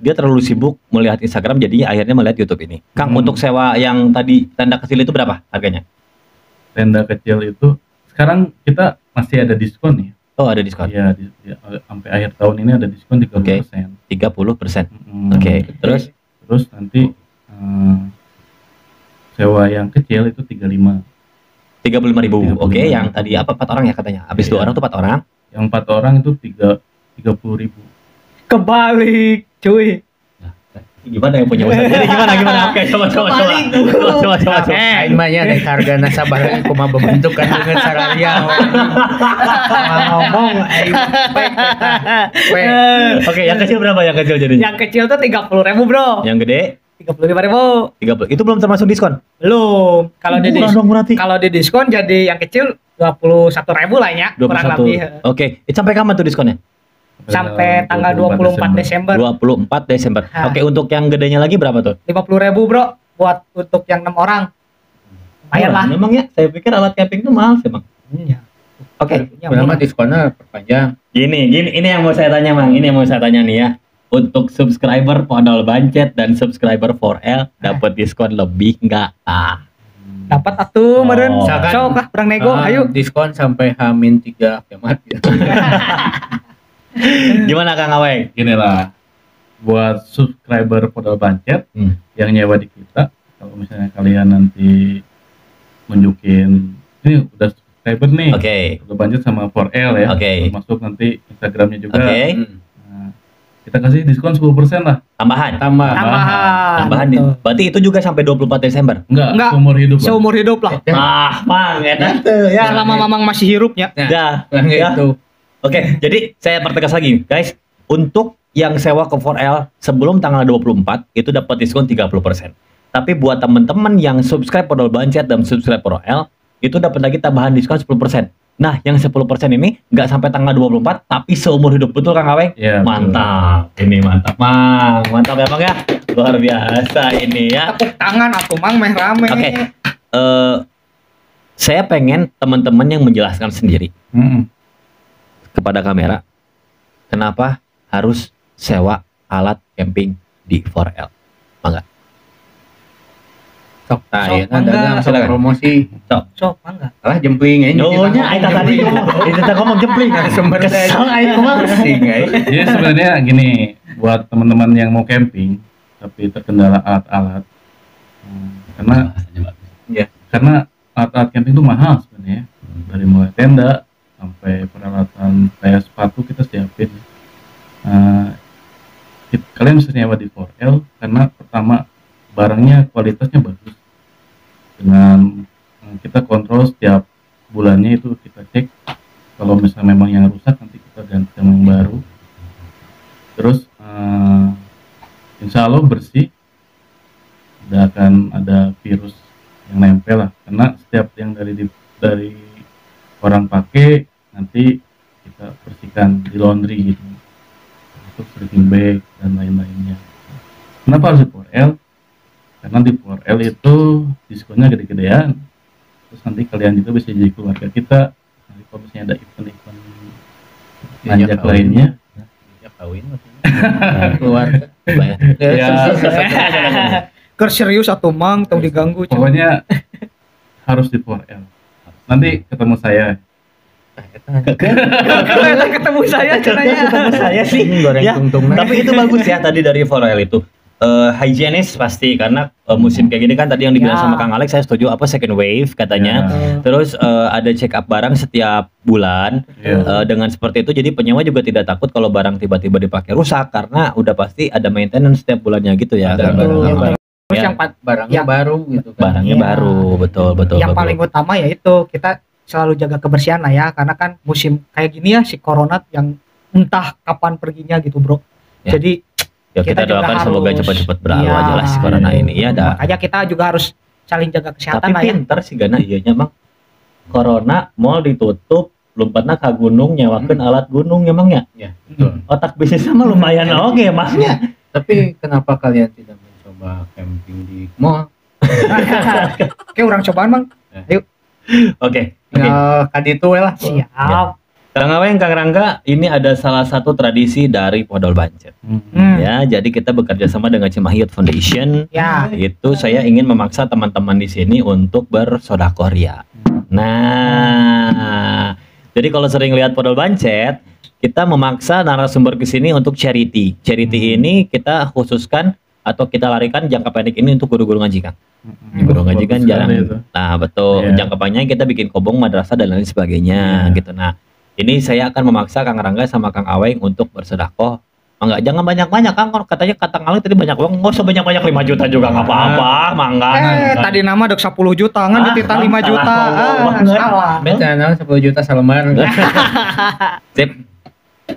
dia terlalu sibuk melihat Instagram jadinya akhirnya melihat YouTube ini. Kang, untuk sewa yang tadi tenda kecil itu berapa harganya? Tenda kecil itu sekarang kita masih ada diskon nih. Oh, ada diskon. Iya, sampai akhir tahun ini ada diskon 30%. 30%. Mm. Oke, terus Terus nanti sewa yang kecil itu 35. 35.000. Oke, 35.000. yang tadi apa 4 orang ya katanya. Habis 2 Iya. orang tuh 4 orang. Yang 4 orang itu 30.000. Kebalik, cuy. Gimana yang punya usaha? Jadi gimana? Oke, coba. Aing mah nya rek hargana sabaraha kumaha bentukan dengan saralia. Ngomong aing Oke, yang kecil berapa yang kecil jadinya? Yang kecil tuh 30.000 bro. Yang gede 35.000. 30. Itu belum termasuk diskon. Belum. Kalau di Murah dong berarti. kalau di diskon jadi yang kecil 21.000 lah ya, kurang 21. lebih. Oke, itu sampai kapan tuh diskonnya? Sampai tanggal 24 Desember. 24 Desember. Hah. Oke, untuk yang gedenya lagi berapa tuh? 50.000 bro, buat untuk yang 6 orang. Lumayan lah. Memang ya, saya pikir alat camping itu mahal sih, Bang. Iya. Oke, Berapa diskonnya perpanjang? gini, ini yang mau saya tanya, Bang. Ini yang mau saya tanya nih ya. Untuk subscriber Podol Bancet dan subscriber 4L dapat diskon lebih nggak? Dapat atuh meureun. Misalkan, Sok lah perang nego, ayo. Diskon sampai H-3 kiamat ya. Gimana Kang Aweng? Gini lah, buat subscriber Podol Bancet yang nyewa di kita, kalau misalnya kalian nanti nunjukin ini udah subscriber nih, Oke. Podol Bancet sama 4L ya, Oke. masuk nanti Instagramnya juga. Oke. Nah, kita kasih diskon 10% lah. Tambahan. Tambahan. Betul. Berarti itu juga sampai 24 Desember. Enggak. Seumur hidup lah. Seumur hidup lah. Mang, enak tuh ya. Selama mamang masih hirupnya. Ya. Ya. Itu. Oke, jadi saya pertegas lagi, guys. Untuk yang sewa ke 4L sebelum tanggal 24 itu dapat diskon 30%. Tapi buat teman-teman yang subscribe Podol Bancet dan subscribe 4L itu dapat lagi tambahan diskon 10%. Nah, yang 10% ini nggak sampai tanggal 24 tapi seumur hidup, betul Kang Aweng? Iya, Mantap. Ini mantap, Mang. Mantap ya, Bang ya. Luar biasa ini ya. Tepuk tangan atuh mang meh rame. Oke. Saya pengen teman-teman yang menjelaskan sendiri kepada kamera kenapa harus sewa alat camping di 4L. Mangga. Sok Sok, dagang sok silakan. promosi. Sok mangga. Lah jempling aja. Nyonya aing tadi kita ngomong jempling. Sumber Kesel aing mah. Jadi sebenarnya gini, buat teman-teman yang mau camping tapi terkendala alat-alat, karena alat-alat camping itu mahal sebenarnya, dari mulai tenda sampai peralatan kayak sepatu kita siapin. Kalian bisa nyewa di 4L karena pertama barangnya kualitasnya bagus, dengan kita kontrol setiap bulannya itu kita cek, kalau misalnya memang yang rusak nanti kita ganti sama yang baru. Terus insya Allah bersih, tidak akan ada virus yang nempel lah, karena setiap yang dari orang pakai nanti kita bersihkan di laundry gitu, untuk sleeping bag dan lain-lainnya. Kenapa harus di 4L? Karena di 4L itu diskonnya gede-gedean, terus nanti kalian juga bisa jadi keluarga kita. Nanti kalau misalnya ada event-event ngajak lainnya, Kawin keluarga. Ker serius atuh mang tong diganggu. pokoknya harus di 4L. Nanti ketemu saya. Ketemu saya caranya. Ketemu saya sih. Goreng Ya, tungtungnya. tapi itu bagus ya tadi dari 4L itu. Higienis pasti, karena musim kayak gini kan tadi yang dibilang Ya. sama Kang Alex, saya setuju, apa second wave katanya. Ya. Terus ada check up barang setiap bulan. Ya. Dengan seperti itu jadi penyewa juga tidak takut kalau barang tiba-tiba dipakai rusak, karena udah pasti ada maintenance setiap bulannya gitu ya. Ada Kan? barangnya Heeh. baru. Terus Ya. yang Barangnya baru gitu kan. Barangnya Iya. baru, betul. yang betul. paling utama yaitu kita selalu jaga kebersihan lah ya, karena kan musim kayak gini ya si corona yang entah kapan perginya gitu bro. Ya. Jadi Ya, kita juga doakan semoga harus- cepat-cepat berlalu Iya. aja lah si corona ini. Iya dah. makanya kita juga harus saling jaga kesehatan Tapi lah ya. pinter sih Gana iyanya Bang. Corona mall ditutup, belum pernah ke gunung nyewakeun alat gunung emang ya. Ya, betul. Otak bisnisnya mah lumayan oke emangnya. Tapi kenapa kalian tidak mencoba camping di mall? Oke, orang cobaan bang. Oke. Tinggal kaditu we lah. Siap. Kang Aweng, Kang Rangga, ini ada salah satu tradisi dari Podol Bancet. Ya, jadi kita bekerja sama dengan Cimahi Youth Foundation. Ya. Itu saya ingin memaksa teman-teman di sini untuk bersedekah ria. Nah, jadi kalau sering lihat Podol Bancet, kita memaksa narasumber ke sini untuk charity. Charity ini kita khususkan atau kita larikan jangka pendek ini untuk guru-guru ngaji, Kang. Guru ngaji kan Bagus jarang. sekali itu. Nah, betul. Iya. Jangka panjang kita bikin kobong, madrasah dan lain sebagainya Iya. gitu. Nah, ini saya akan memaksa Kang Rangga sama Kang Aweng untuk bersedekah Mangga, jangan banyak-banyak kan, katanya kata Ngalih tadi banyak uang, nggak usah banyak-banyak 5 juta juga nggak apa-apa, mangga. Tadi nama dok 10 juta, kan dititah 5 juta. Salah. Channel 10 juta Salman. Sip.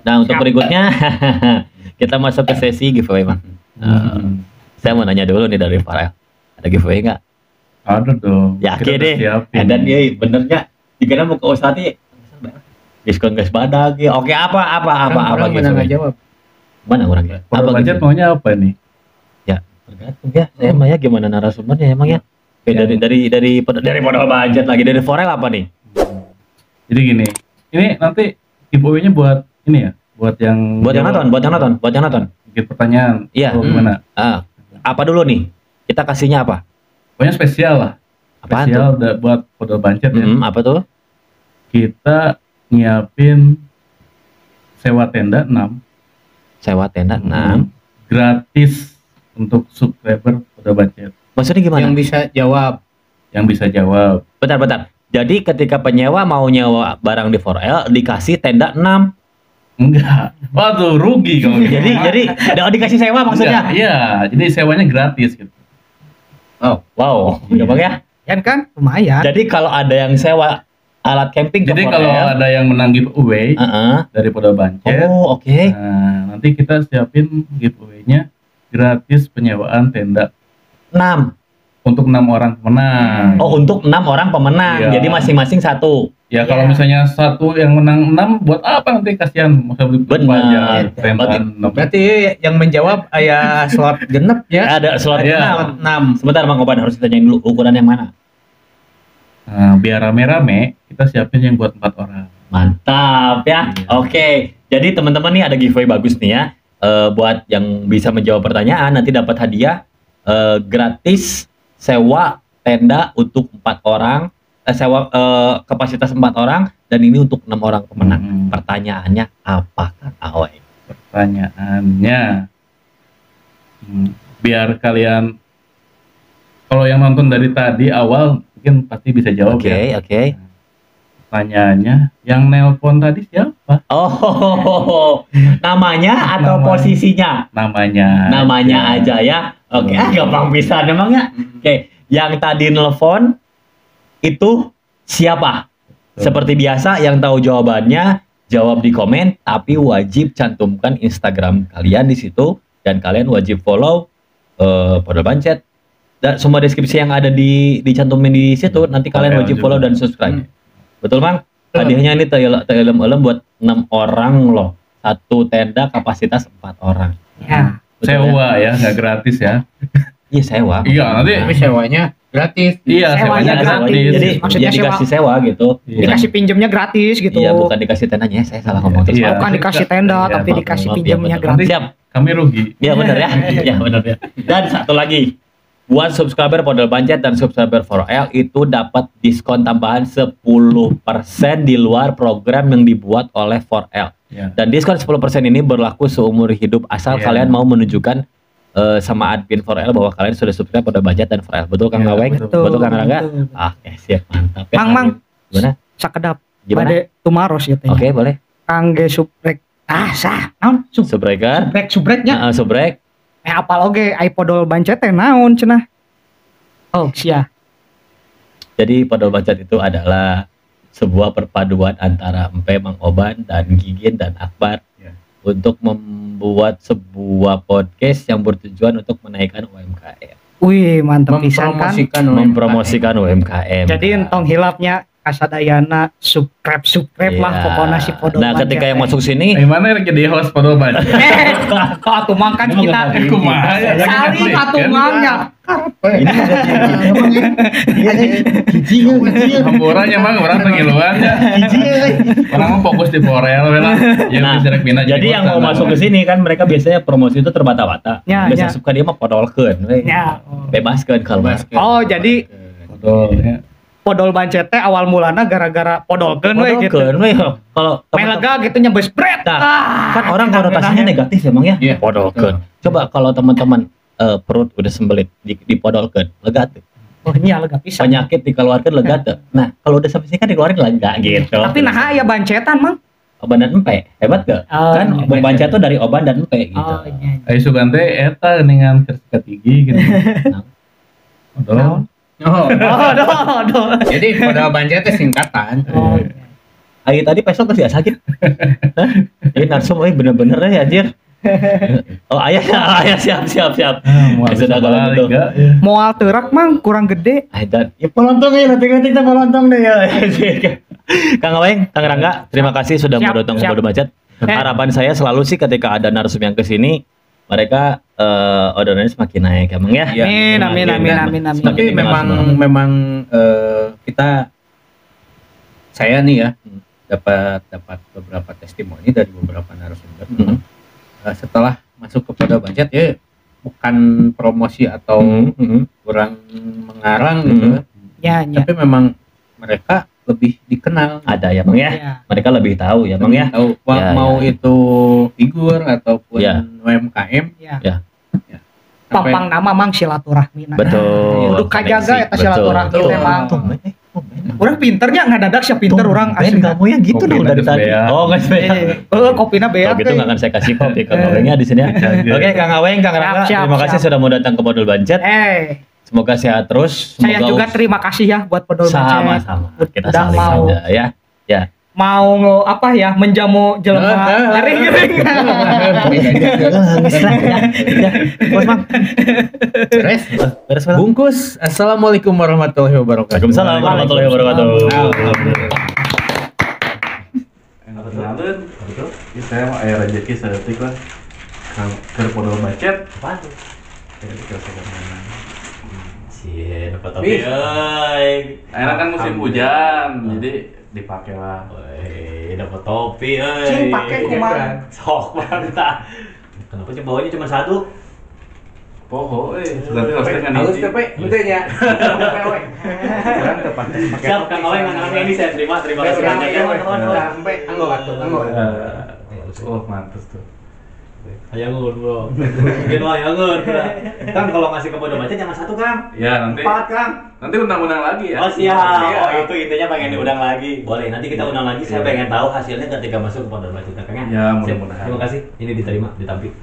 Nah untuk berikutnya kita masuk ke sesi giveaway Bang. Saya mau nanya dulu nih dari Farel, ada giveaway nggak? Ada dong. Yakin deh. Dan dia benernya, jika mau ke usaha diskon gas badag. Oke apa Mana jawab? Mana orangnya? Apa budget maunya apa nih? Ya tergantung ya. Saya mah ya gimana narasumbernya emang ya. Dari modal budget lagi dari Forel apa nih? Jadi gini, ini nanti giveaway-nya buat ini ya, buat yang nonton. Bikin pertanyaan. Iya. Gimana? Apa dulu nih? Kita kasihnya apa? Pokoknya spesial lah. Apaan spesial buat modal budget ya. Apa tuh? Kita nyiapin sewa tenda 6. Sewa tenda 6 gratis untuk subscriber modal budget. Maksudnya gimana? Yang bisa jawab. Bentar. Jadi ketika penyewa mau nyewa barang di 4L dikasih tenda 6. Enggak. Waduh, rugi kalau gitu. Jadi dikasih sewa maksudnya? Iya, jadi sewanya gratis gitu. Oh, wow. Udah Bang ya? Kan lumayan. Jadi kalau ada yang sewa alat camping jadi kalau ada yang menang giveaway dari Podol Bancet. Oh, oke. Nah, nanti kita siapin giveaway-nya gratis penyewaan tenda 6 untuk 6 orang pemenang. Oh, untuk 6 orang pemenang. Iya. Jadi masing-masing satu. Ya kalau misalnya satu yang menang 6 buat apa nanti kasihan masa Benar. Berarti yang menjawab ayah slot genep ya. Ada slot Iya. 6. Sebentar Bang Oban harus ditanyain dulu ukuran yang mana. Nah, biar rame-rame kita siapin yang buat 4 orang. Mantap ya. Iya. Oke. Jadi teman-teman nih ada giveaway bagus nih ya. Buat yang bisa menjawab pertanyaan nanti dapat hadiah gratis sewa tenda untuk 4 orang. Sewa kapasitas 4 orang dan ini untuk 6 orang pemenang. Pertanyaannya apa kan Awe? Pertanyaannya biar kalian kalau yang nonton dari tadi awal mungkin pasti bisa jawab. Oke. Pertanyaannya yang nelpon tadi siapa? Oh, namanya atau posisinya? Namanya aja ya. Oke, gampang bisa memangnya. Oke, yang tadi nelpon itu siapa? Seperti biasa yang tahu jawabannya jawab di komen, tapi wajib cantumkan Instagram kalian di situ dan kalian wajib follow Podol Bancet. Dan semua deskripsi yang ada dicantumin di situ nanti kalian wajib follow dan subscribe. Betul Bang? Hadiahnya ini telem-elem buat 6 orang loh. Satu tenda kapasitas 4 orang. Ya. Sewa ya, nggak gratis ya. Iya sewa. Iya, nanti Tapi sewanya gratis. iya, sewanya gratis. Jadi Maksudnya dikasih sewa gitu. Dikasih pinjamnya gratis gitu. Iya, bukan dikasih tendanya. Saya salah ngomong terus. Iya. Bukan dikasih tenda Iya, tapi maaf, dikasih Maaf, pinjamnya ya, betul. gratis. Siap. Kami rugi. Iya benar ya. Iya benar ya. Dan satu lagi. Buat subscriber Podol Bancet dan subscriber 4L itu dapat diskon tambahan 10% di luar program yang dibuat oleh 4L. Ya. Dan diskon 10% ini berlaku seumur hidup asal Iya. kalian mau menunjukkan sama admin 4L bahwa kalian sudah subscribe Podol Bancet dan 4L. Betul Kang Iya, Gaweng? betul. Betul Kang Rangga? Betul. Oke, siap, mantap. Ya, Mang. Gimana? Sakedap. Gimana? Bade tumaros gitu ya. Oke, boleh. Kangge subrek. Sah. Naon? Subscriber. Subreknya. Subrek. Apal oge ai Podol Bancet teh naon cenah. Oh, sia. Jadi Podol Bancet itu adalah sebuah perpaduan antara Empe, Mang Oban, dan Gigin dan Akbar Ya. untuk membuat sebuah podcast yang bertujuan untuk menaikkan UMKM, Wih, mantep pisan kan. mempromosikan UMKM. Jadi entong hilapnya kasadayana subscribe Iya. lah pokoknya si Podol Nah, ketika yang masuk sini, Mana yang jadi host Podol Bancet? kok atuh mang kan kita Kumaha ya? saling atuh mangnya. ini Hamburannya mah orang pengiluannya. Orang mau fokus di Forel lah. Ya Nah, bisa rek pindah jadi yang mau masuk ke sini kan mereka biasanya promosi itu terbata-bata. Ya, Biasa ya. suka dia mah podolkeun we. Ya. Bebaskeun kalau Oh, jadi Podol ya. Podol Bancet teh awal mulana gara-gara podolkeun we gitu. podolkeun we. Kalau Main lega gitu nyebes bret. Nah, kan orang konotasinya negatif emang ya. Iya. Podolkeun. Coba kalau teman-teman perut udah sembelit dipodolkeun, lega tuh. Oh, nya lega pisan. Penyakit dikeluarkan lega tuh. Nah, kalau udah sampai sini kan dikeluarin lega gitu. Tapi nah aya bancetan, Mang. Oban dan empe. Hebat gak? Oh, Kan iya. Bung Panca tuh dari oban dan empe gitu. Oh iya. Ayo sugan teh eta dengan sikat gigi gitu. Odol. Oh, Aduh. jadi pada banjir itu singkatan. Oh iya. Ayo tadi besok masih sakit. Hah? Ini narsum bener-bener ya anjir. Oh ayah siap. Mau Sudah kalau gitu. Moal terak mang kurang gede. Dan ya polontong ya nanti kita polontong deh ya. Kang Aweng, Kang Rangga, terima kasih sudah mau datang ke Bodo Macet. Harapan saya selalu sih ketika ada narsum yang kesini, mereka orderannya semakin naik emang ya. Iya. Amin. Tapi memang saya nih ya dapat beberapa testimoni dari beberapa narasumber. Setelah masuk ke Bodo Macet ya bukan promosi atau kurang mengarang gitu. Ya. Tapi memang mereka lebih dikenal. Ada ya Bang ya. Ya. Mereka lebih tahu ya Bang ya. Tahu Ya, mau ya. itu figur ataupun Ya. UMKM. Ya. Sampai- Pampang nama mang silaturahmi. Betul. Kudu kajaga eta Betul. silaturahmi Betul. teh mang. Tumben. Urang pinternya ngadadak sia pinter urang asli. kamu ya gitu Kopi dong dari nanti tadi. beak. Oh nggak beak. Kopina beak. Kalau gitu nggak akan saya kasih kopi Kang Awengnya di sini ya. Oke Kang Aweng, Kang Rangga, Siap, terima kasih siap. sudah mau datang ke Bodo Macet. Semoga sehat terus. Saya Semoga juga terima kasih ya buat Bodo Macet. sama-sama. Kita Udah saling mau. saja ya. Ya. Mau apa ya menjamu jelema lering-lering. Bos Mang. Beres. Bungkus. Assalamualaikum warahmatullahi wabarakatuh. Waalaikumsalam warahmatullahi wabarakatuh. Kebetulan, saya mau air rezeki sedetik lah. Ke Bodo Macet. Cie, dapat topi euy. Akhirnya kan musim hujan, jadi dipakai lah. Woi, dapat topi euy. Cing pake kumaha? Sok mantap. Kenapa sih bawanya cuma satu? Poho, berarti harus dengan Halus hiji. tepe, betul ya. Siap Kang Aweng, Kang Aweng ini saya terima kasih banyak ya. Sampai anggo. Oh, mantap tuh. Ayangur bro. Mungkin ayangur. Kan kalau ngasih ke Bodo Macet jangan satu Kang. Ya, nanti 4 Kang. nanti undang-undang lagi ya. Oh siap. Oh itu intinya pengen diundang lagi. Boleh nanti kita undang lagi. Saya pengen tahu hasilnya ketika masuk ke Bodo Macet Kang ya. Ya, mudah-mudahan. Terima kasih. Ini diterima, ditampik.